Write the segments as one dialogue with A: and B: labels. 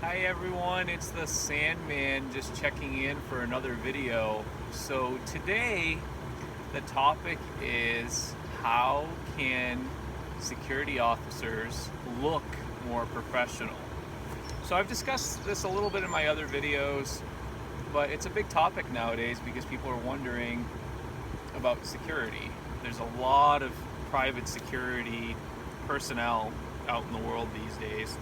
A: Hi everyone, it's the Sandman just checking in for another video. So today the topic is how can security officers look more professional? So I've discussed this a little bit in my other videos, but it's a big topic nowadays because people are wondering about security. There's a lot of private security personnel out in the world these days.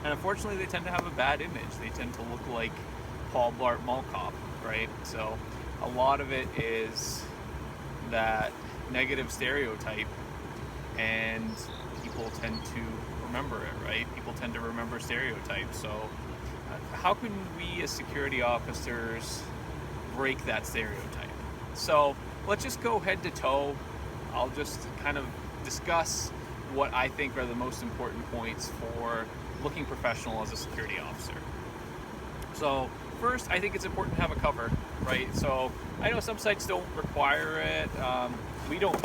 A: And unfortunately, they tend to have a bad image. They tend to look like Paul Blart Mall Cop, right? So a lot of it is that negative stereotype, and people tend to remember it, right? People tend to remember stereotypes. So how can we as security officers break that stereotype? So let's just go head to toe. I'll just kind of discuss what I think are the most important points for looking professional as a security officer. So first, I think it's important to have a cover, right? So I know some sites don't require it. We don't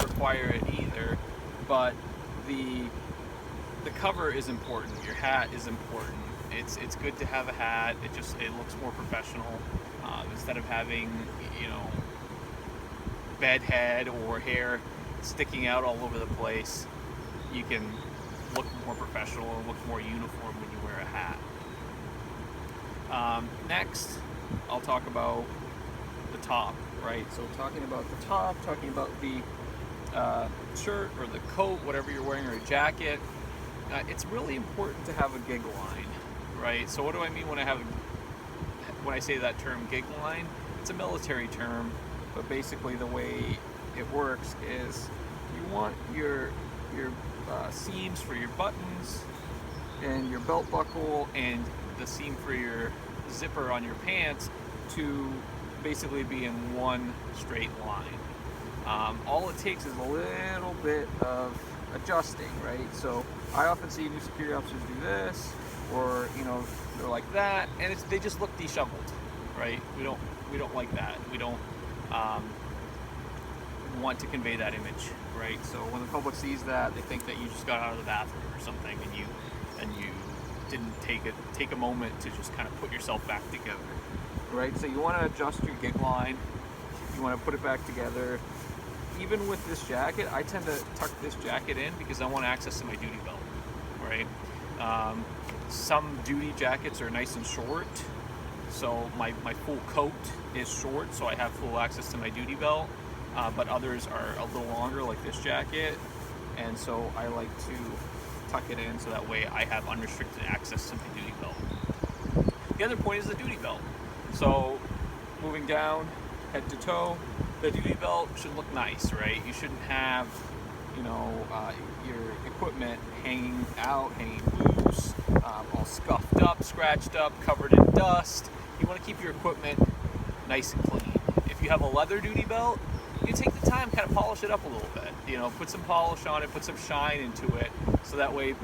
A: require it either, but the cover is important. Your hat is important. It's good to have a hat. It looks more professional instead of having bed head or hair sticking out all over the place. You can look more professional and look more uniform when you wear a hat. Next, I'll talk about the top, right? So talking about the top, talking about the shirt or the coat, whatever you're wearing, or a jacket, it's really important to have a gig line, right? So what do I mean when I say that term gig line? It's a military term, but basically the way it works is you want your seams for your buttons and your belt buckle and the seam for your zipper on your pants to basically be in one straight line. All it takes is a little bit of adjusting, right? So I often see new security officers do this, or they're like that, and they just look disheveled, right? We don't like that. We don't want to convey that image, right? So when the public sees that, they think that you just got out of the bathroom or something, and you didn't take a moment to just kind of put yourself back together, right? So you want to adjust your gig line. You want to put it back together. Even with this jacket, I tend to tuck this jacket in because I want access to my duty belt, right? Some duty jackets are nice and short, so my full coat is short, so I have full access to my duty belt. But others are a little longer, like this jacket, and so I like to tuck it in so that way I have unrestricted access to my duty belt. The other point is the duty belt. So moving down, head to toe, the duty belt should look nice, right? You shouldn't have, your equipment hanging out, hanging loose, all scuffed up, scratched up, covered in dust. You want to keep your equipment nice and clean. If you have a leather duty belt, you take the time, kind of polish it up a little bit. Put some polish on it, put some shine into it, so that way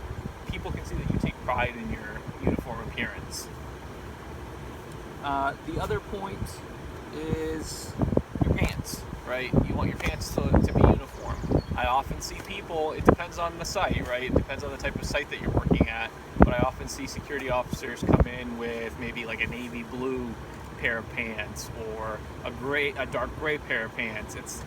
A: people can see that you take pride in your uniform appearance. The other point is your pants, right? You want your pants to be uniform. I often see people, it depends on the site, right? It depends on the type of site that you're working at, but I often see security officers come in with maybe like a navy blue pair of pants or a dark gray pair of pants. It's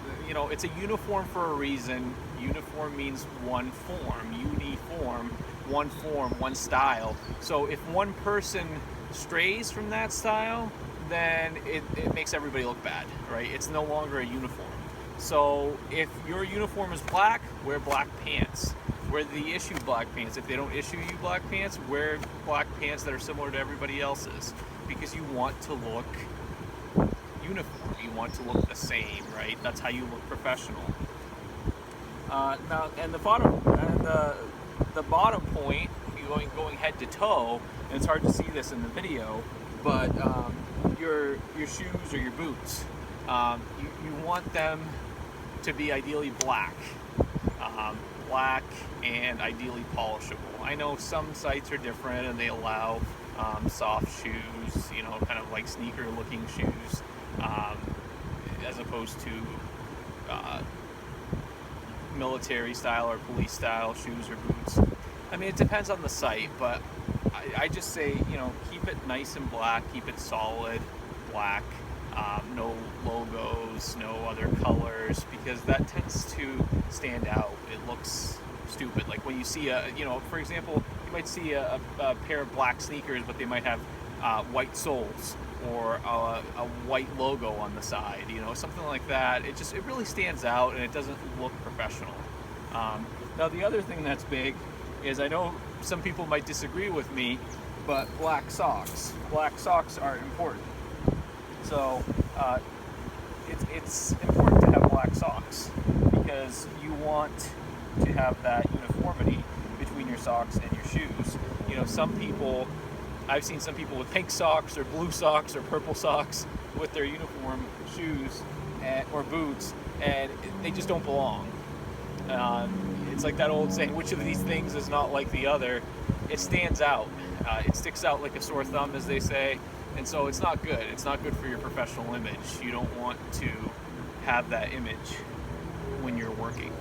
A: a uniform for a reason. Uniform means one form, uniform, one form, one style. So if one person strays from that style, then it makes everybody look bad, right? It's no longer a uniform. So if your uniform is black, wear black pants. Where they issue black pants. If they don't issue you black pants, wear black pants that are similar to everybody else's, because you want to look uniform. You want to look the same, right? That's how you look professional. Now, and the bottom point, going head to toe, and it's hard to see this in the video, but your shoes or your boots, you want them to be ideally black. Black and ideally polishable. I know some sites are different and they allow soft shoes, kind of like sneaker looking shoes, as opposed to military style or police style shoes or boots. I mean, it depends on the site, but I just say, you know, keep it nice and black, keep it solid black, no logos, no other colors, because that tends to stand out. It looks stupid. Like when you see you know, for example, you might see a pair of black sneakers, but they might have white soles or a white logo on the side, you know, something like that. It really stands out and it doesn't look professional. Now the other thing that's big is, I know some people might disagree with me, but black socks. Black socks are important. So it's important to have black socks because you want to have that uniformity between your socks and your shoes. You know, some people, I've seen some people with pink socks or blue socks or purple socks with their uniform shoes or boots, and they just don't belong. It's like that old saying, which of these things is not like the other? It stands out. It sticks out like a sore thumb, as they say, and so it's not good. It's not good for your professional image. You don't want to have that image when you're working.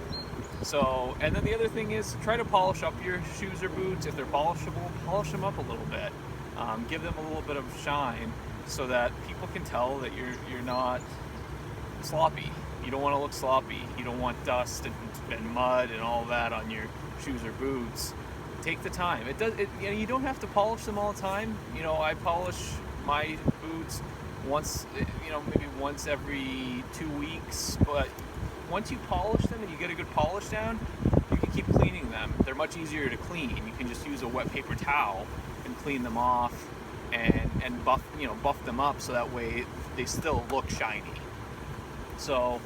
A: So, and then the other thing is, try to polish up your shoes or boots. If they're polishable, polish them up a little bit. Give them a little bit of shine so that people can tell that you're not sloppy. You don't want to look sloppy. You don't want dust and mud and all that on your shoes or boots. Take the time. You know, you don't have to polish them all the time. You know, I polish my boots once, you know, maybe once every 2 weeks. But once you polish them and you get a good polish down, you can keep cleaning them. They're much easier to clean. You can just use a wet paper towel and clean them off and buff them up so that way they still look shiny. So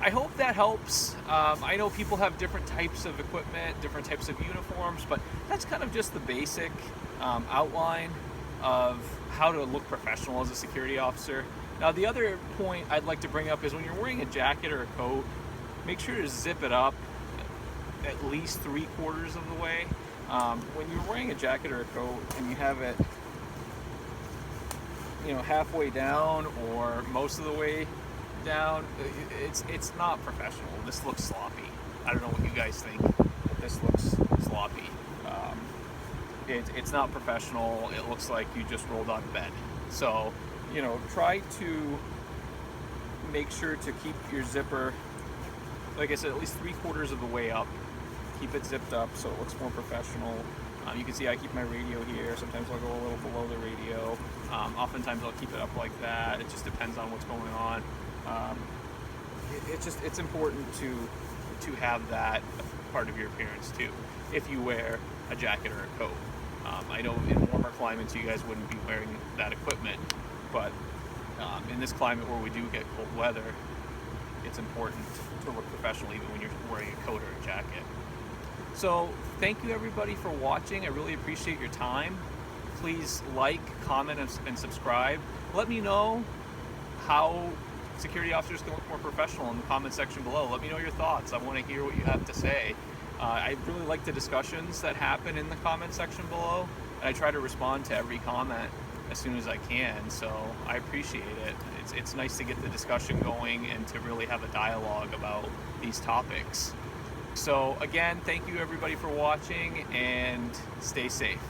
A: I hope that helps. I know people have different types of equipment, different types of uniforms, but that's kind of just the basic outline of how to look professional as a security officer. Now, the other point I'd like to bring up is when you're wearing a jacket or a coat, make sure to zip it up at least 3/4 of the way. When you're wearing a jacket or a coat and you have it, you know, halfway down or most of the way down, it's not professional. This looks sloppy. I don't know what you guys think, but this looks sloppy. It's not professional. It looks like you just rolled out of bed. So, you know, try to make sure to keep your zipper, like I said, at least 3/4 of the way up. Keep it zipped up so it looks more professional. You can see I keep my radio here. Sometimes I'll go a little below the radio. Oftentimes I'll keep it up like that. It just depends on what's going on. It's important to have that part of your appearance too, if you wear a jacket or a coat. I know in warmer climates you guys wouldn't be wearing that equipment, but in this climate where we do get cold weather, it's important to look professional even when you're wearing a coat or a jacket. So thank you everybody for watching. I really appreciate your time. Please like, comment, and subscribe. Let me know how security officers can look more professional in the comment section below. Let me know your thoughts. I want to hear what you have to say. I really like the discussions that happen in the comment section below, and I try to respond to every comment as soon as I can, so I appreciate it. It's nice to get the discussion going and to really have a dialogue about these topics. So again, thank you everybody for watching, and stay safe.